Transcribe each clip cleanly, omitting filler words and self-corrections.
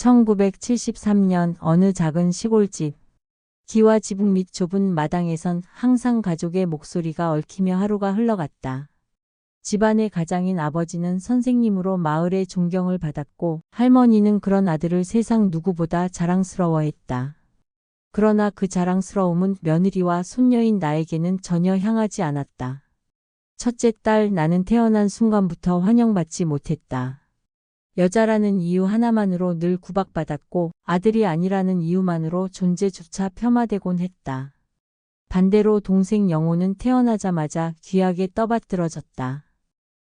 1973년 어느 작은 시골집. 기와 지붕 밑 좁은 마당에선 항상 가족의 목소리가 얽히며 하루가 흘러갔다. 집안의 가장인 아버지는 선생님으로 마을의 존경을 받았고 할머니는 그런 아들을 세상 누구보다 자랑스러워했다. 그러나 그 자랑스러움은 며느리와 손녀인 나에게는 전혀 향하지 않았다. 첫째 딸 나는 태어난 순간부터 환영받지 못했다. 여자라는 이유 하나만으로 늘 구박받았고 아들이 아니라는 이유만으로 존재조차 폄하되곤 했다. 반대로 동생 영호는 태어나자마자 귀하게 떠받들어졌다.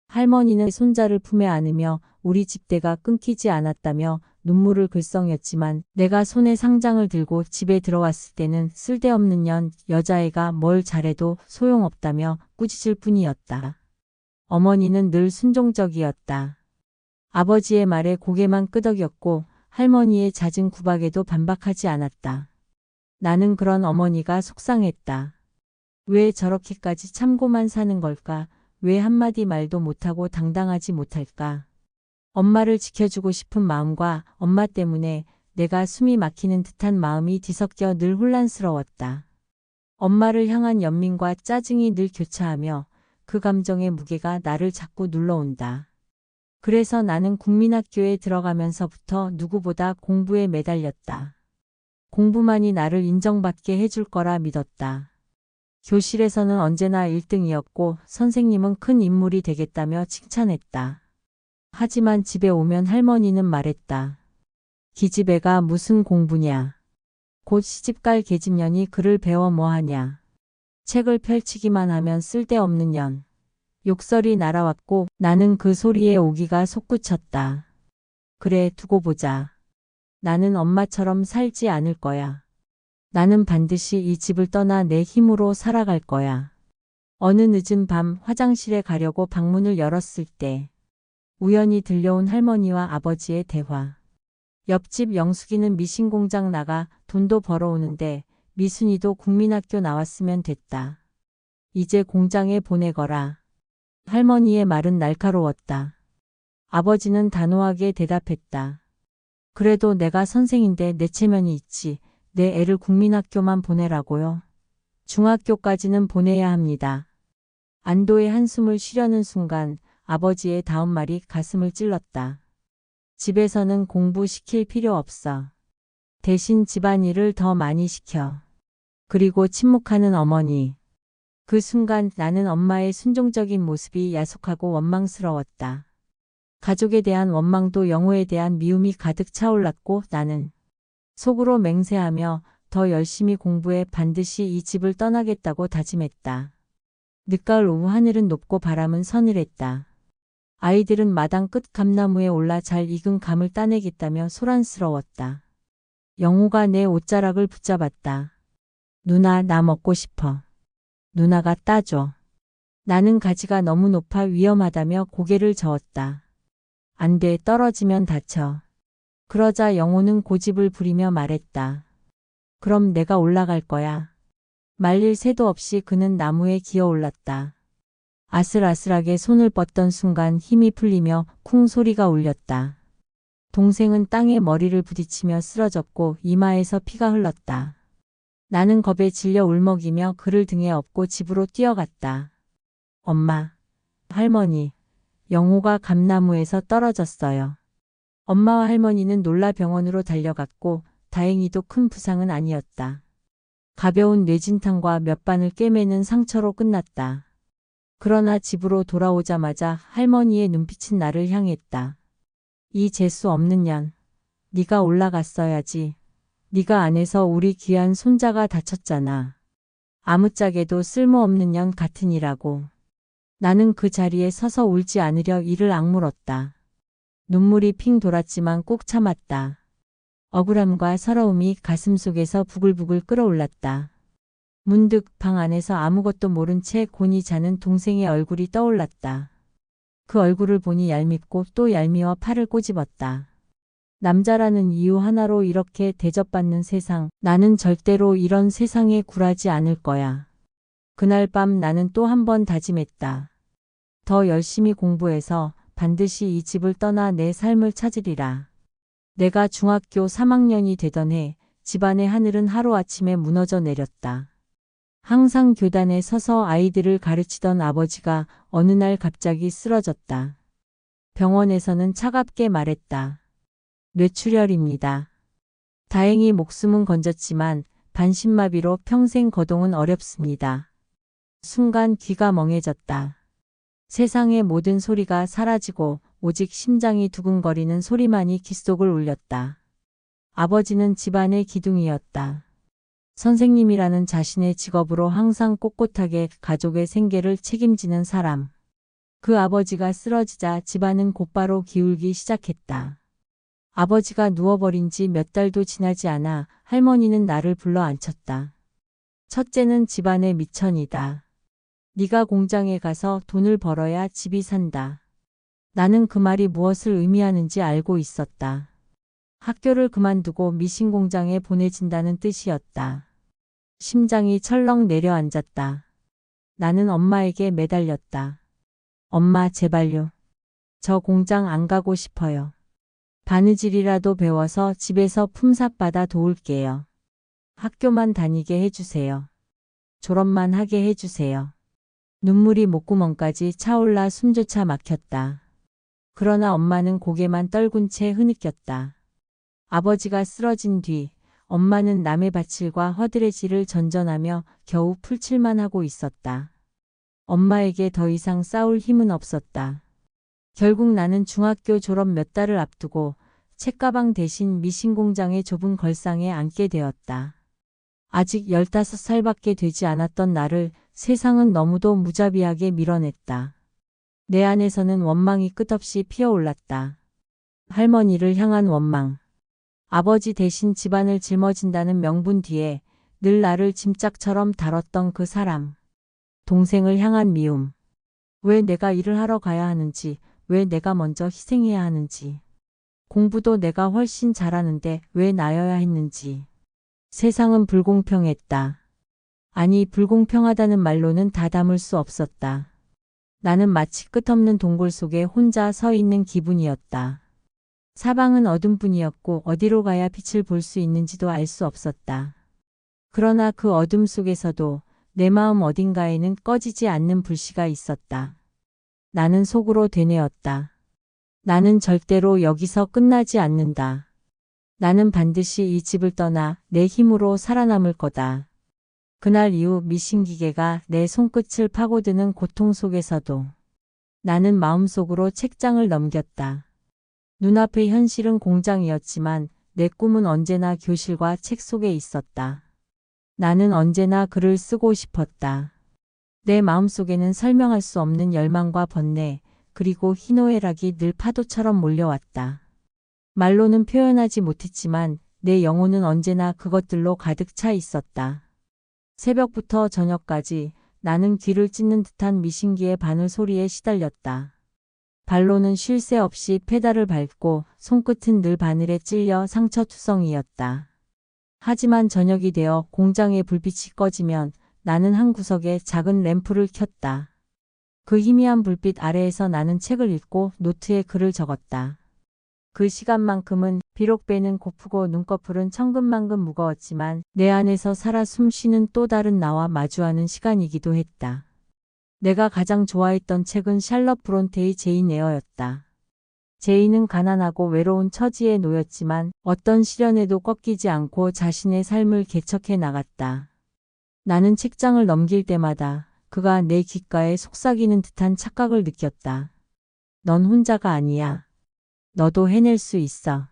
할머니는 손자를 품에 안으며 우리 집대가 끊기지 않았다며 눈물을 글썽였지만 내가 손에 상장을 들고 집에 들어왔을 때는 쓸데없는 년 여자애가 뭘 잘해도 소용없다며 꾸짖을 뿐이었다. 어머니는 늘 순종적이었다. 아버지의 말에 고개만 끄덕였고 할머니의 잦은 구박에도 반박하지 않았다. 나는 그런 어머니가 속상했다. 왜 저렇게까지 참고만 사는 걸까? 왜 한마디 말도 못하고 당당하지 못할까? 엄마를 지켜주고 싶은 마음과 엄마 때문에 내가 숨이 막히는 듯한 마음이 뒤섞여 늘 혼란스러웠다. 엄마를 향한 연민과 짜증이 늘 교차하며 그 감정의 무게가 나를 자꾸 눌러온다. 그래서 나는 국민학교에 들어가면서부터 누구보다 공부에 매달렸다. 공부만이 나를 인정받게 해줄 거라 믿었다. 교실에서는 언제나 1등이었고 선생님은 큰 인물이 되겠다며 칭찬했다. 하지만 집에 오면 할머니는 말했다. 기집애가 무슨 공부냐. 곧 시집갈 계집년이 글을 배워 뭐하냐. 책을 펼치기만 하면 쓸데없는 년. 욕설이 날아왔고 나는 그 소리에 오기가 솟구쳤다. 그래 두고 보자. 나는 엄마처럼 살지 않을 거야. 나는 반드시 이 집을 떠나 내 힘으로 살아갈 거야. 어느 늦은 밤 화장실에 가려고 방문을 열었을 때 우연히 들려온 할머니와 아버지의 대화. 옆집 영숙이는 미신공장 나가 돈도 벌어오는데 미순이도 국민학교 나왔으면 됐다. 이제 공장에 보내거라. 할머니의 말은 날카로웠다. 아버지는 단호하게 대답했다. 그래도 내가 선생인데 내 체면이 있지. 내 애를 국민학교만 보내라고요. 중학교까지는 보내야 합니다. 안도의 한숨을 쉬려는 순간 아버지의 다음 말이 가슴을 찔렀다. 집에서는 공부시킬 필요 없어. 대신 집안일을 더 많이 시켜. 그리고 침묵하는 어머니. 그 순간 나는 엄마의 순종적인 모습이 야속하고 원망스러웠다. 가족에 대한 원망도 영호에 대한 미움이 가득 차올랐고 나는 속으로 맹세하며 더 열심히 공부해 반드시 이 집을 떠나겠다고 다짐했다. 늦가을 오후 하늘은 높고 바람은 서늘했다. 아이들은 마당 끝 감나무에 올라 잘 익은 감을 따내겠다며 소란스러웠다. 영호가 내 옷자락을 붙잡았다. 누나 나 먹고 싶어. 누나가 따줘. 나는 가지가 너무 높아 위험하다며 고개를 저었다. 안 돼 떨어지면 다쳐. 그러자 영호는 고집을 부리며 말했다. 그럼 내가 올라갈 거야. 말릴 새도 없이 그는 나무에 기어 올랐다. 아슬아슬하게 손을 뻗던 순간 힘이 풀리며 쿵 소리가 울렸다. 동생은 땅에 머리를 부딪히며 쓰러졌고 이마에서 피가 흘렀다. 나는 겁에 질려 울먹이며 그를 등에 업고 집으로 뛰어갔다. 엄마, 할머니, 영호가 감나무에서 떨어졌어요. 엄마와 할머니는 놀라 병원으로 달려갔고 다행히도 큰 부상은 아니었다. 가벼운 뇌진탕과 몇 반을 꿰매는 상처로 끝났다. 그러나 집으로 돌아오자마자 할머니의 눈빛은 나를 향했다. 이 재수 없는 년. 네가 올라갔어야지. 네가 안 해서 우리 귀한 손자가 다쳤잖아. 아무짝에도 쓸모없는 년 같으니라고. 나는 그 자리에 서서 울지 않으려 이를 악물었다. 눈물이 핑 돌았지만 꾹 참았다. 억울함과 서러움이 가슴속에서 부글부글 끓어올랐다. 문득 방 안에서 아무것도 모른 채 곤히 자는 동생의 얼굴이 떠올랐다. 그 얼굴을 보니 얄밉고 또 얄미워 팔을 꼬집었다. 남자라는 이유 하나로 이렇게 대접받는 세상, 나는 절대로 이런 세상에 굴하지 않을 거야. 그날 밤 나는 또 한 번 다짐했다. 더 열심히 공부해서 반드시 이 집을 떠나 내 삶을 찾으리라. 내가 중학교 3학년이 되던 해 집안의 하늘은 하루아침에 무너져 내렸다. 항상 교단에 서서 아이들을 가르치던 아버지가 어느 날 갑자기 쓰러졌다. 병원에서는 차갑게 말했다. 뇌출혈입니다. 다행히 목숨은 건졌지만 반신마비로 평생 거동은 어렵습니다. 순간 귀가 멍해졌다. 세상의 모든 소리가 사라지고 오직 심장이 두근거리는 소리만이 귓속을 울렸다. 아버지는 집안의 기둥이었다. 선생님이라는 자신의 직업으로 항상 꼿꼿하게 가족의 생계를 책임지는 사람. 그 아버지가 쓰러지자 집안은 곧바로 기울기 시작했다. 아버지가 누워버린 지 몇 달도 지나지 않아 할머니는 나를 불러 앉혔다. 첫째는 집안의 미천이다. 네가 공장에 가서 돈을 벌어야 집이 산다. 나는 그 말이 무엇을 의미하는지 알고 있었다. 학교를 그만두고 미신 공장에 보내진다는 뜻이었다. 심장이 철렁 내려앉았다. 나는 엄마에게 매달렸다. 엄마 제발요. 저 공장 안 가고 싶어요. 바느질이라도 배워서 집에서 품삯받아 도울게요. 학교만 다니게 해주세요. 졸업만 하게 해주세요. 눈물이 목구멍까지 차올라 숨조차 막혔다. 그러나 엄마는 고개만 떨군 채 흐느꼈다. 아버지가 쓰러진 뒤 엄마는 남의 밭일과 허드레질을 전전하며 겨우 풀칠만 하고 있었다. 엄마에게 더 이상 싸울 힘은 없었다. 결국 나는 중학교 졸업 몇 달을 앞두고 책가방 대신 미신 공장의 좁은 걸상에 앉게 되었다. 아직 15살밖에 되지 않았던 나를 세상은 너무도 무자비하게 밀어냈다. 내 안에서는 원망이 끝없이 피어올랐다. 할머니를 향한 원망. 아버지 대신 집안을 짊어진다는 명분 뒤에 늘 나를 짐짝처럼 다뤘던 그 사람. 동생을 향한 미움. 왜 내가 일을 하러 가야 하는지, 왜 내가 먼저 희생해야 하는지. 공부도 내가 훨씬 잘하는데 왜 나여야 했는지. 세상은 불공평했다. 아니, 불공평하다는 말로는 다 담을 수 없었다. 나는 마치 끝없는 동굴 속에 혼자 서 있는 기분이었다. 사방은 어둠뿐이었고 어디로 가야 빛을 볼 수 있는지도 알 수 없었다. 그러나 그 어둠 속에서도 내 마음 어딘가에는 꺼지지 않는 불씨가 있었다. 나는 속으로 되뇌었다. 나는 절대로 여기서 끝나지 않는다. 나는 반드시 이 집을 떠나 내 힘으로 살아남을 거다. 그날 이후 미신기계가 내 손끝을 파고드는 고통 속에서도 나는 마음속으로 책장을 넘겼다. 눈앞의 현실은 공장이었지만 내 꿈은 언제나 교실과 책 속에 있었다. 나는 언제나 글을 쓰고 싶었다. 내 마음속에는 설명할 수 없는 열망과 번뇌, 그리고 희노애락이 늘 파도처럼 몰려왔다. 말로는 표현하지 못했지만 내 영혼은 언제나 그것들로 가득 차 있었다. 새벽부터 저녁까지 나는 귀를 찢는 듯한 미신기의 바늘 소리에 시달렸다. 발로는 쉴 새 없이 페달을 밟고 손끝은 늘 바늘에 찔려 상처투성이었다. 하지만 저녁이 되어 공장의 불빛이 꺼지면 나는 한 구석에 작은 램프를 켰다. 그 희미한 불빛 아래에서 나는 책을 읽고 노트에 글을 적었다. 그 시간만큼은 비록 배는 고프고 눈꺼풀은 천근만근 무거웠지만 내 안에서 살아 숨쉬는 또 다른 나와 마주하는 시간이기도 했다. 내가 가장 좋아했던 책은 샬럿 브론테의 제인 에어였다. 제인은 가난하고 외로운 처지에 놓였지만 어떤 시련에도 꺾이지 않고 자신의 삶을 개척해 나갔다. 나는 책장을 넘길 때마다 그가 내 귓가에 속삭이는 듯한 착각을 느꼈다. 넌 혼자가 아니야. 너도 해낼 수 있어.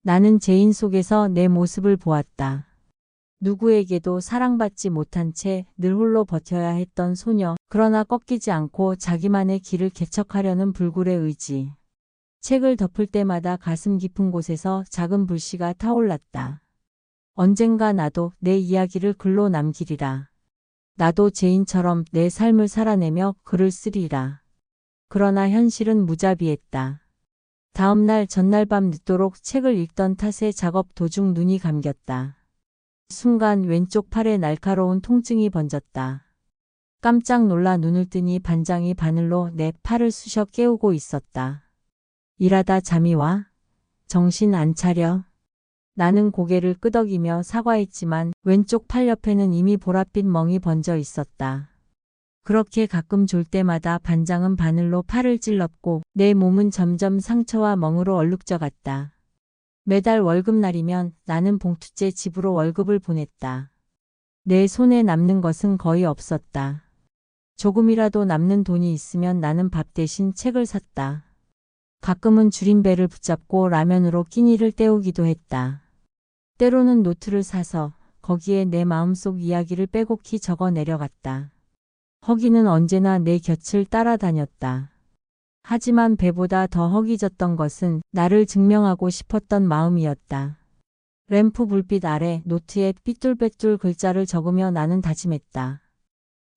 나는 제인 속에서 내 모습을 보았다. 누구에게도 사랑받지 못한 채 늘 홀로 버텨야 했던 소녀, 그러나 꺾이지 않고 자기만의 길을 개척하려는 불굴의 의지. 책을 덮을 때마다 가슴 깊은 곳에서 작은 불씨가 타올랐다. 언젠가 나도 내 이야기를 글로 남기리라. 나도 제인처럼 내 삶을 살아내며 글을 쓰리라. 그러나 현실은 무자비했다. 다음 날 전날 밤 늦도록 책을 읽던 탓에 작업 도중 눈이 감겼다. 순간 왼쪽 팔에 날카로운 통증이 번졌다. 깜짝 놀라 눈을 뜨니 반장이 바늘로 내 팔을 쑤셔 깨우고 있었다. 일하다 잠이 와? 정신 안 차려? 나는 고개를 끄덕이며 사과했지만 왼쪽 팔 옆에는 이미 보랏빛 멍이 번져 있었다. 그렇게 가끔 졸 때마다 반장은 바늘로 팔을 찔렀고 내 몸은 점점 상처와 멍으로 얼룩져 갔다. 매달 월급날이면 나는 봉투째 집으로 월급을 보냈다. 내 손에 남는 것은 거의 없었다. 조금이라도 남는 돈이 있으면 나는 밥 대신 책을 샀다. 가끔은 줄임배를 붙잡고 라면으로 끼니를 때우기도 했다. 때로는 노트를 사서 거기에 내 마음속 이야기를 빼곡히 적어 내려갔다. 허기는 언제나 내 곁을 따라다녔다. 하지만 배보다 더 허기졌던 것은 나를 증명하고 싶었던 마음이었다. 램프 불빛 아래 노트에 삐뚤빼뚤 글자를 적으며 나는 다짐했다.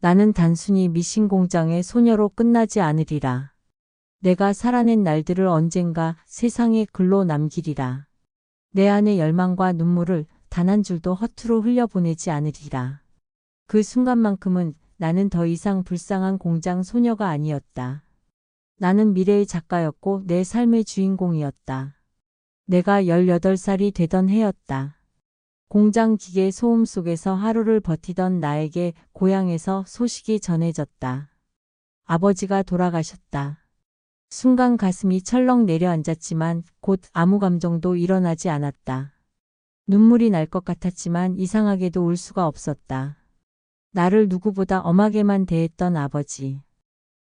나는 단순히 미신 공장의 소녀로 끝나지 않으리라. 내가 살아낸 날들을 언젠가 세상에 글로 남기리라. 내 안의 열망과 눈물을 단 한 줄도 허투루 흘려보내지 않으리라. 그 순간만큼은 나는 더 이상 불쌍한 공장 소녀가 아니었다. 나는 미래의 작가였고 내 삶의 주인공이었다. 내가 18살이 되던 해였다. 공장 기계 소음 속에서 하루를 버티던 나에게 고향에서 소식이 전해졌다. 아버지가 돌아가셨다. 순간 가슴이 철렁 내려앉았지만 곧 아무 감정도 일어나지 않았다. 눈물이 날 것 같았지만 이상하게도 울 수가 없었다. 나를 누구보다 엄하게만 대했던 아버지.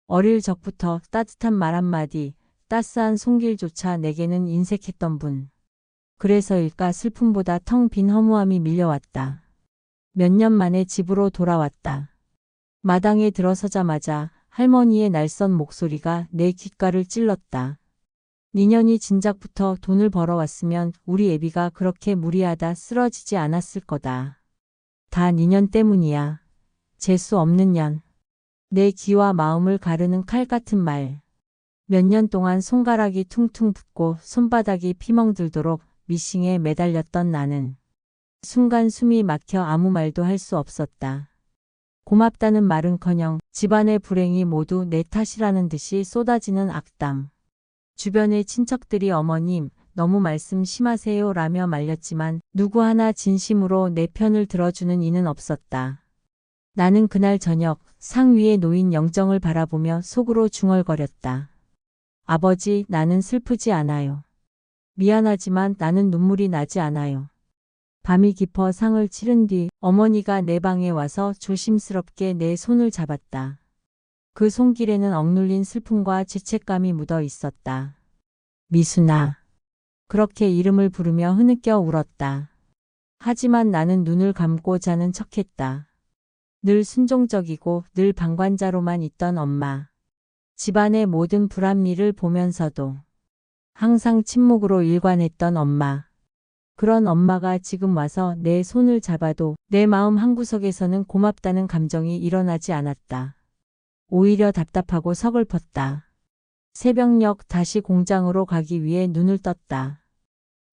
어릴 적부터 따뜻한 말 한마디, 따스한 손길조차 내게는 인색했던 분. 그래서일까 슬픔보다 텅 빈 허무함이 밀려왔다. 몇 년 만에 집으로 돌아왔다. 마당에 들어서자마자 할머니의 날선 목소리가 내 귓가를 찔렀다. 니년이 진작부터 돈을 벌어왔으면 우리 애비가 그렇게 무리하다 쓰러지지 않았을 거다. 다 니년 때문이야. 재수 없는 년. 내 귀와 마음을 가르는 칼 같은 말. 몇 년 동안 손가락이 퉁퉁 붓고 손바닥이 피멍들도록 미싱에 매달렸던 나는 순간 숨이 막혀 아무 말도 할 수 없었다. 고맙다는 말은커녕 집안의 불행이 모두 내 탓이라는 듯이 쏟아지는 악담. 주변의 친척들이 어머님 너무 말씀 심하세요 라며 말렸지만 누구 하나 진심으로 내 편을 들어주는 이는 없었다. 나는 그날 저녁 상 위에 놓인 영정을 바라보며 속으로 중얼거렸다. 아버지, 나는 슬프지 않아요. 미안하지만 나는 눈물이 나지 않아요. 밤이 깊어 상을 치른 뒤 어머니가 내 방에 와서 조심스럽게 내 손을 잡았다. 그 손길에는 억눌린 슬픔과 죄책감이 묻어 있었다. 미순아. 그렇게 이름을 부르며 흐느껴 울었다. 하지만 나는 눈을 감고 자는 척했다. 늘 순종적이고 늘 방관자로만 있던 엄마. 집안의 모든 불합리를 보면서도 항상 침묵으로 일관했던 엄마. 그런 엄마가 지금 와서 내 손을 잡아도 내 마음 한구석에서는 고맙다는 감정이 일어나지 않았다. 오히려 답답하고 서글펐다. 새벽녘 다시 공장으로 가기 위해 눈을 떴다.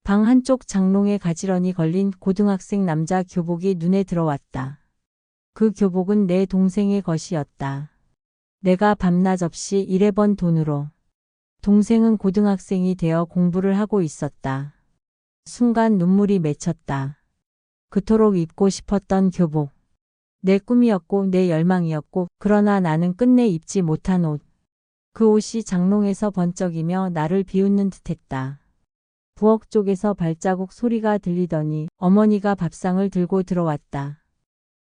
방 한쪽 장롱에 가지런히 걸린 고등학생 남자 교복이 눈에 들어왔다. 그 교복은 내 동생의 것이었다. 내가 밤낮 없이 일해번 돈으로. 동생은 고등학생이 되어 공부를 하고 있었다. 순간 눈물이 맺혔다. 그토록 입고 싶었던 교복. 내 꿈이었고 내 열망이었고 그러나 나는 끝내 입지 못한 옷. 그 옷이 장롱에서 번쩍이며 나를 비웃는 듯했다. 부엌 쪽에서 발자국 소리가 들리더니 어머니가 밥상을 들고 들어왔다.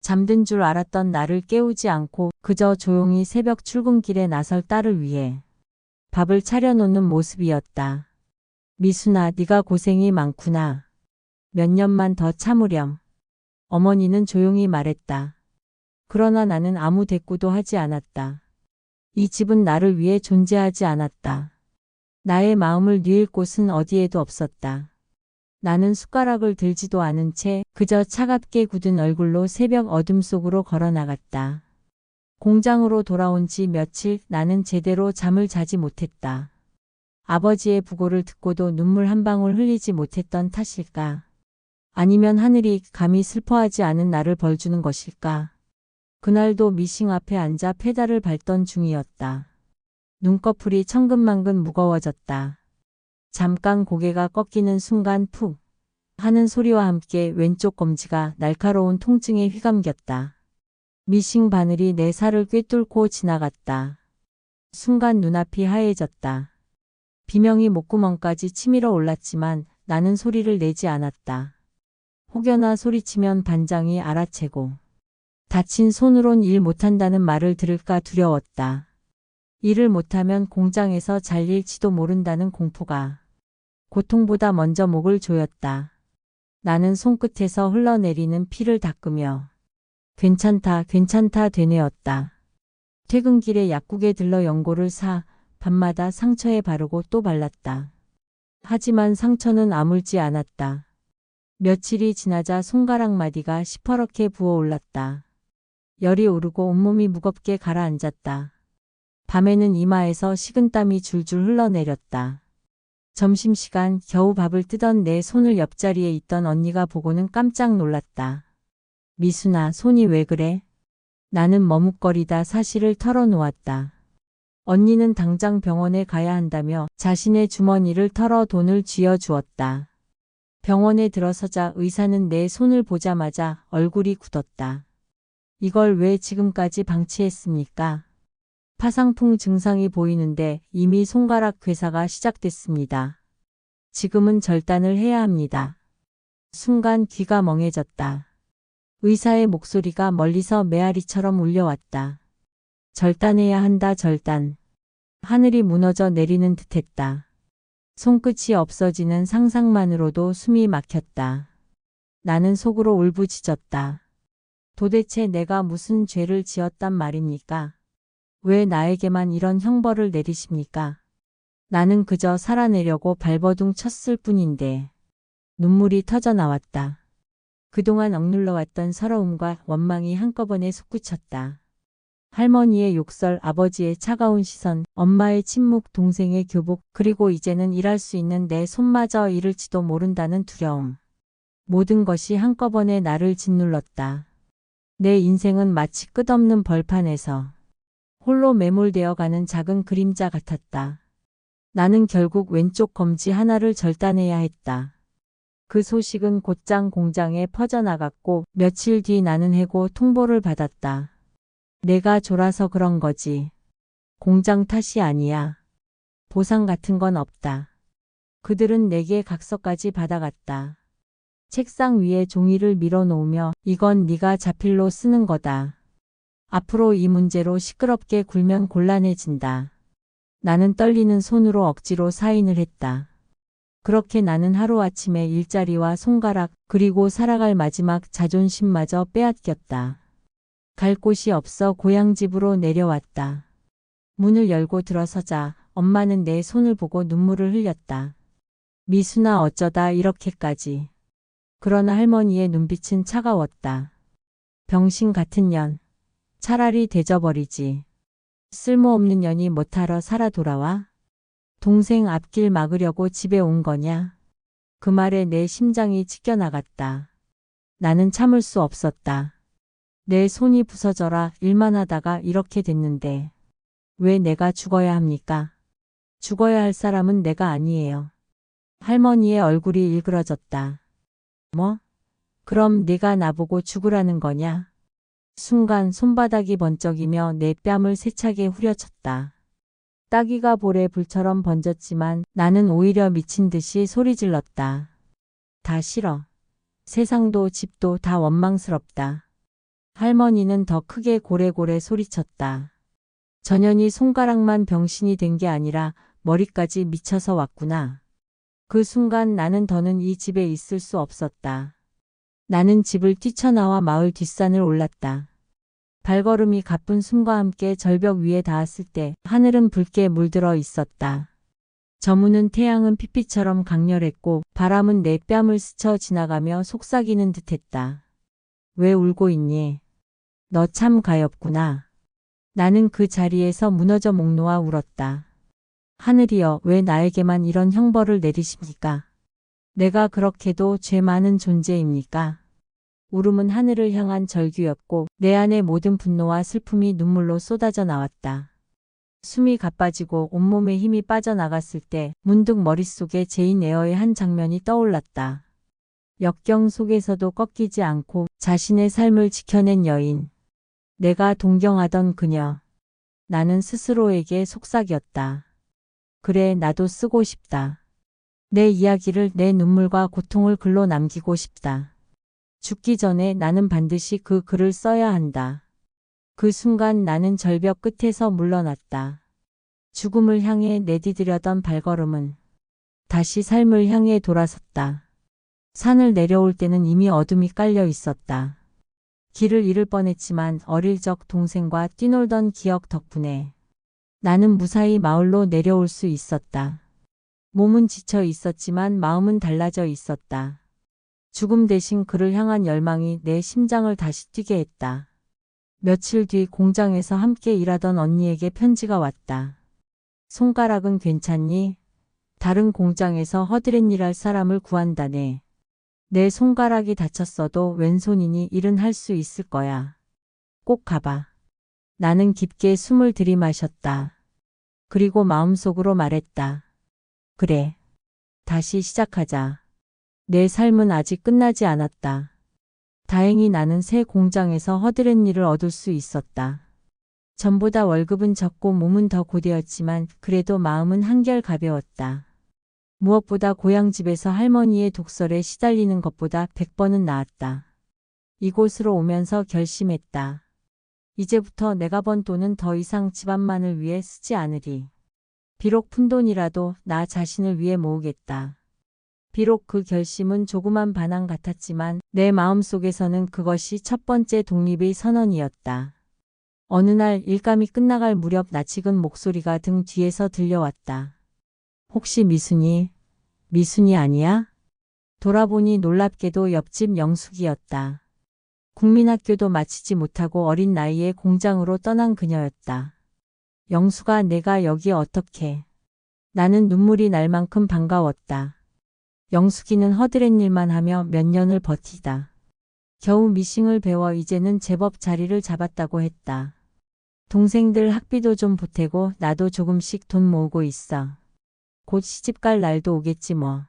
잠든 줄 알았던 나를 깨우지 않고 그저 조용히 새벽 출근길에 나설 딸을 위해 밥을 차려놓는 모습이었다. 미순아, 네가 고생이 많구나. 몇 년만 더 참으렴. 어머니는 조용히 말했다. 그러나 나는 아무 대꾸도 하지 않았다. 이 집은 나를 위해 존재하지 않았다. 나의 마음을 뉘을 곳은 어디에도 없었다. 나는 숟가락을 들지도 않은 채 그저 차갑게 굳은 얼굴로 새벽 어둠 속으로 걸어나갔다. 공장으로 돌아온 지 며칠 나는 제대로 잠을 자지 못했다. 아버지의 부고를 듣고도 눈물 한 방울 흘리지 못했던 탓일까? 아니면 하늘이 감히 슬퍼하지 않은 나를 벌주는 것일까? 그날도 미싱 앞에 앉아 페달을 밟던 중이었다. 눈꺼풀이 천근만근 무거워졌다. 잠깐 고개가 꺾이는 순간 푹 하는 소리와 함께 왼쪽 검지가 날카로운 통증에 휘감겼다. 미싱 바늘이 내 살을 꿰뚫고 지나갔다. 순간 눈앞이 하얘졌다. 비명이 목구멍까지 치밀어 올랐지만 나는 소리를 내지 않았다. 혹여나 소리치면 반장이 알아채고 다친 손으론 일 못한다는 말을 들을까 두려웠다. 일을 못하면 공장에서 잘릴지도 모른다는 공포가 고통보다 먼저 목을 조였다. 나는 손끝에서 흘러내리는 피를 닦으며 괜찮다, 괜찮다 되뇌었다. 퇴근길에 약국에 들러 연고를 사 밤마다 상처에 바르고 또 발랐다. 하지만 상처는 아물지 않았다. 며칠이 지나자 손가락 마디가 시퍼렇게 부어올랐다. 열이 오르고 온몸이 무겁게 가라앉았다. 밤에는 이마에서 식은땀이 줄줄 흘러내렸다. 점심시간 겨우 밥을 뜨던 내 손을 옆자리에 있던 언니가 보고는 깜짝 놀랐다. 미순아, 손이 왜 그래? 나는 머뭇거리다 사실을 털어놓았다. 언니는 당장 병원에 가야 한다며 자신의 주머니를 털어 돈을 쥐어주었다. 병원에 들어서자 의사는 내 손을 보자마자 얼굴이 굳었다. 이걸 왜 지금까지 방치했습니까? 파상풍 증상이 보이는데 이미 손가락 괴사가 시작됐습니다. 지금은 절단을 해야 합니다. 순간 귀가 멍해졌다. 의사의 목소리가 멀리서 메아리처럼 울려왔다. 절단해야 한다, 절단. 하늘이 무너져 내리는 듯했다. 손끝이 없어지는 상상만으로도 숨이 막혔다. 나는 속으로 울부짖었다. 도대체 내가 무슨 죄를 지었단 말입니까? 왜 나에게만 이런 형벌을 내리십니까? 나는 그저 살아내려고 발버둥 쳤을 뿐인데. 눈물이 터져 나왔다. 그동안 억눌러왔던 서러움과 원망이 한꺼번에 솟구쳤다. 할머니의 욕설, 아버지의 차가운 시선, 엄마의 침묵, 동생의 교복, 그리고 이제는 일할 수 있는 내 손마저 잃을지도 모른다는 두려움. 모든 것이 한꺼번에 나를 짓눌렀다. 내 인생은 마치 끝없는 벌판에서 홀로 매몰되어 가는 작은 그림자 같았다. 나는 결국 왼쪽 검지 하나를 절단해야 했다. 그 소식은 곧장 공장에 퍼져나갔고 며칠 뒤 나는 해고 통보를 받았다. 내가 졸아서 그런 거지. 공장 탓이 아니야. 보상 같은 건 없다. 그들은 내게 각서까지 받아갔다. 책상 위에 종이를 밀어놓으며 이건 네가 자필로 쓰는 거다. 앞으로 이 문제로 시끄럽게 굴면 곤란해진다. 나는 떨리는 손으로 억지로 사인을 했다. 그렇게 나는 하루아침에 일자리와 손가락 그리고 살아갈 마지막 자존심마저 빼앗겼다. 갈 곳이 없어 고향집으로 내려왔다. 문을 열고 들어서자 엄마는 내 손을 보고 눈물을 흘렸다. 미순아, 어쩌다 이렇게까지. 그러나 할머니의 눈빛은 차가웠다. 병신 같은 년. 차라리 대져버리지. 쓸모없는 년이 뭐하러 살아 돌아와? 동생 앞길 막으려고 집에 온 거냐? 그 말에 내 심장이 찢겨나갔다. 나는 참을 수 없었다. 내 손이 부서져라 일만 하다가 이렇게 됐는데 왜 내가 죽어야 합니까? 죽어야 할 사람은 내가 아니에요. 할머니의 얼굴이 일그러졌다. 뭐? 그럼 네가 나보고 죽으라는 거냐? 순간 손바닥이 번쩍이며 내 뺨을 세차게 후려쳤다. 따귀가 볼에 불처럼 번졌지만 나는 오히려 미친 듯이 소리 질렀다. 다 싫어. 세상도 집도 다 원망스럽다. 할머니는 더 크게 고래고래 소리쳤다. 전현이 손가락만 병신이 된 게 아니라 머리까지 미쳐서 왔구나. 그 순간 나는 더는 이 집에 있을 수 없었다. 나는 집을 뛰쳐나와 마을 뒷산을 올랐다. 발걸음이 가쁜 숨과 함께 절벽 위에 닿았을 때 하늘은 붉게 물들어 있었다. 저무는 태양은 핏빛처럼 강렬했고 바람은 내 뺨을 스쳐 지나가며 속삭이는 듯했다. 왜 울고 있니? 너 참 가엾구나. 나는 그 자리에서 무너져 목 놓아 울었다. 하늘이여, 왜 나에게만 이런 형벌을 내리십니까? 내가 그렇게도 죄 많은 존재입니까? 울음은 하늘을 향한 절규였고 내 안의 모든 분노와 슬픔이 눈물로 쏟아져 나왔다. 숨이 가빠지고 온몸에 힘이 빠져나갔을 때 문득 머릿속에 제인 에어의 한 장면이 떠올랐다. 역경 속에서도 꺾이지 않고 자신의 삶을 지켜낸 여인. 내가 동경하던 그녀. 나는 스스로에게 속삭였다. 그래, 나도 쓰고 싶다. 내 이야기를, 내 눈물과 고통을 글로 남기고 싶다. 죽기 전에 나는 반드시 그 글을 써야 한다. 그 순간 나는 절벽 끝에서 물러났다. 죽음을 향해 내디디려던 발걸음은 다시 삶을 향해 돌아섰다. 산을 내려올 때는 이미 어둠이 깔려 있었다. 길을 잃을 뻔했지만 어릴 적 동생과 뛰놀던 기억 덕분에 나는 무사히 마을로 내려올 수 있었다. 몸은 지쳐 있었지만 마음은 달라져 있었다. 죽음 대신 그를 향한 열망이 내 심장을 다시 뛰게 했다. 며칠 뒤 공장에서 함께 일하던 언니에게 편지가 왔다. 손가락은 괜찮니? 다른 공장에서 허드렛 일할 사람을 구한다네. 내 손가락이 다쳤어도 왼손이니 일은 할 수 있을 거야. 꼭 가봐. 나는 깊게 숨을 들이마셨다. 그리고 마음속으로 말했다. 그래. 다시 시작하자. 내 삶은 아직 끝나지 않았다. 다행히 나는 새 공장에서 허드렛 일을 얻을 수 있었다. 전보다 월급은 적고 몸은 더 고되었지만 그래도 마음은 한결 가벼웠다. 무엇보다 고향집에서 할머니의 독설에 시달리는 것보다 100번은 나았다. 이곳으로 오면서 결심했다. 이제부터 내가 번 돈은 더 이상 집안만을 위해 쓰지 않으리. 비록 푼돈이라도 나 자신을 위해 모으겠다. 비록 그 결심은 조그만 반항 같았지만 내 마음속에서는 그것이 첫 번째 독립의 선언이었다. 어느 날 일감이 끝나갈 무렵 낯익은 목소리가 등 뒤에서 들려왔다. 혹시 미순이 아니야? 돌아보니 놀랍게도 옆집 영숙이었다. 국민학교도 마치지 못하고 어린 나이에 공장으로 떠난 그녀였다. 영숙아, 내가 여기 어떻게? 나는 눈물이 날 만큼 반가웠다. 영숙이는 허드렛 일만 하며 몇 년을 버티다. 겨우 미싱을 배워 이제는 제법 자리를 잡았다고 했다. 동생들 학비도 좀 보태고 나도 조금씩 돈 모으고 있어. 곧 시집갈 날도 오겠지 뭐.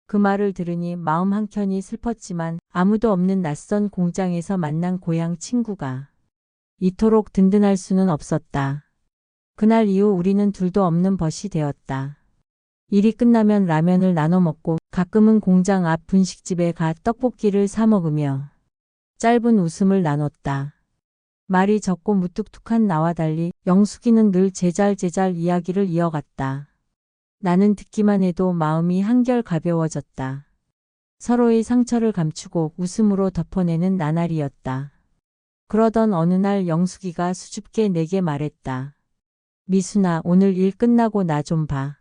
그 말을 들으니 마음 한켠이 슬펐지만 아무도 없는 낯선 공장에서 만난 고향 친구가 이토록 든든할 수는 없었다. 그날 이후 우리는 둘도 없는 벗이 되었다. 일이 끝나면 라면을 나눠 먹고 가끔은 공장 앞 분식집에 가 떡볶이를 사 먹으며 짧은 웃음을 나눴다. 말이 적고 무뚝뚝한 나와 달리 영숙이는 늘 제잘제잘 이야기를 이어갔다. 나는 듣기만 해도 마음이 한결 가벼워졌다. 서로의 상처를 감추고 웃음으로 덮어내는 나날이었다. 그러던 어느 날 영숙이가 수줍게 내게 말했다. 미순아, 오늘 일 끝나고 나 좀 봐.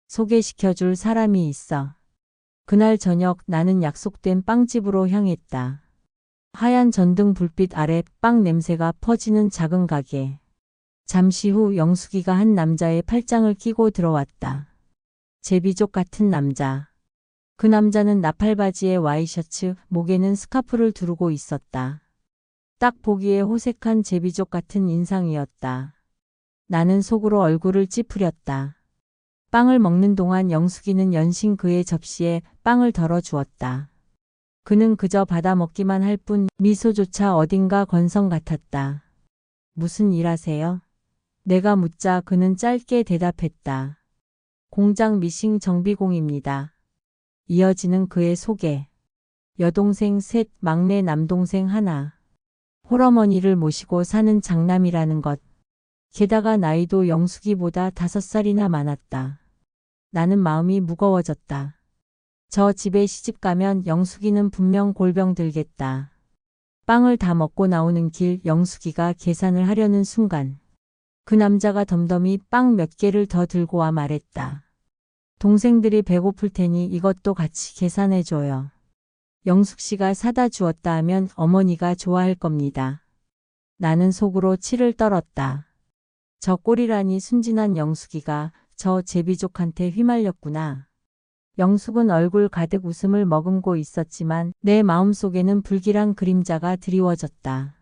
소개시켜줄 사람이 있어. 그날 저녁 나는 약속된 빵집으로 향했다. 하얀 전등 불빛 아래 빵 냄새가 퍼지는 작은 가게. 잠시 후 영숙이가 한 남자의 팔짱을 끼고 들어왔다. 제비족 같은 남자. 그 남자는 나팔바지에 와이셔츠, 목에는 스카프를 두르고 있었다. 딱 보기에 호색한 제비족 같은 인상이었다. 나는 속으로 얼굴을 찌푸렸다. 빵을 먹는 동안 영숙이는 연신 그의 접시에 빵을 덜어 주었다. 그는 그저 받아 먹기만 할 뿐 미소조차 어딘가 건성 같았다. 무슨 일 하세요? 내가 묻자 그는 짧게 대답했다. 공장 미싱 정비공입니다. 이어지는 그의 소개. 여동생 셋, 막내 남동생 하나. 홀어머니를 모시고 사는 장남이라는 것. 게다가 나이도 영숙이보다 5살이나 많았다. 나는 마음이 무거워졌다. 저 집에 시집 가면 영숙이는 분명 골병 들겠다. 빵을 다 먹고 나오는 길 영숙이가 계산을 하려는 순간 그 남자가 덤덤히 빵 몇 개를 더 들고 와 말했다. 동생들이 배고플 테니 이것도 같이 계산해줘요. 영숙 씨가 사다 주었다 하면 어머니가 좋아할 겁니다. 나는 속으로 치를 떨었다. 저 꼴이라니 순진한 영숙이가 저 제비족한테 휘말렸구나. 영숙은 얼굴 가득 웃음을 머금고 있었지만 내 마음속에는 불길한 그림자가 드리워졌다.